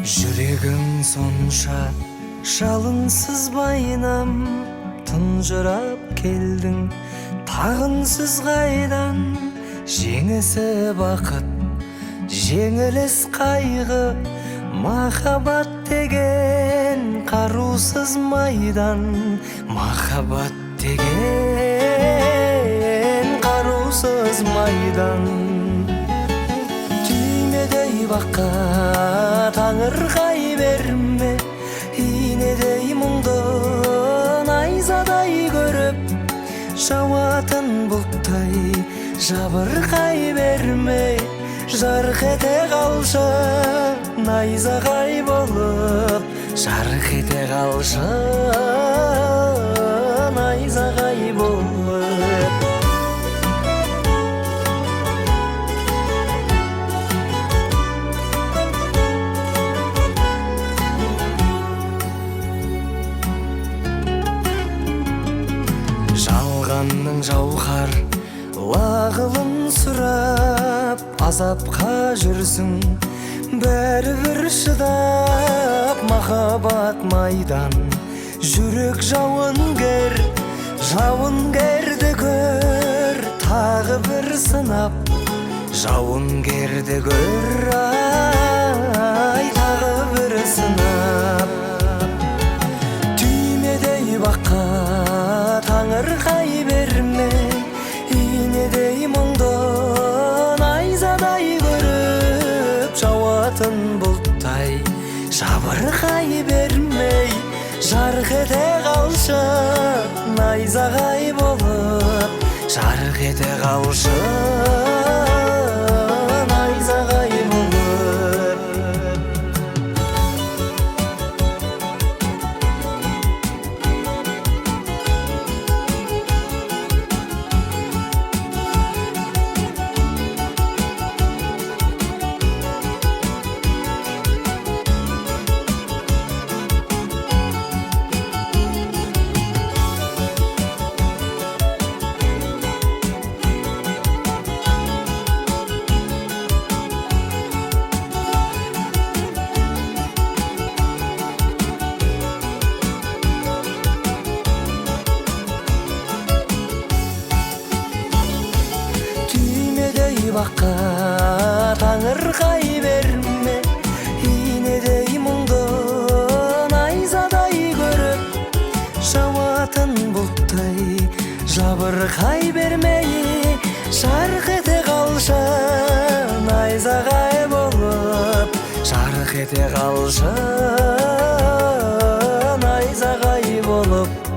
Жүрегің сонша жалынсыз байнам, тұнжырап келдің тағынсыз қайдан. Жеңісі бақыт, жеңіліс қайғы, махаббат деген қарусыз майдан. Махаббат деген қарусыз майдан. Түймедей баққа таңырқай берме, инедей мұңды найзадай көріп, жауатын бұлттай жабырқай берме. Жарқ ете қалшы найзағай болып, жарқ ете қалшы найзағай болып. Жалғанның жауһар лағылын сұрап, азапқа жүрсің бәрібір шыдап. Махаббат майдан, жүрек жауынгер, жауынгерді көр тағы бір сынап. Жауынгерді көр, ай, тағы бір сынап. Түймедей баққа таңырқай берме, инедей мұңды найзадай көріп, жауатын бұлттай жабырқай бермей. Жарқ ете қалшы найзағай болып, жарқ ете қалшы найзағай болып. Баққа таңырқай берме, инедей мұңды найзадай көріп, жауатын бұлттай жабырқай бермей. Жарқ ете қалшы найзағай болып, жарқ ете қалшы найзағай болып.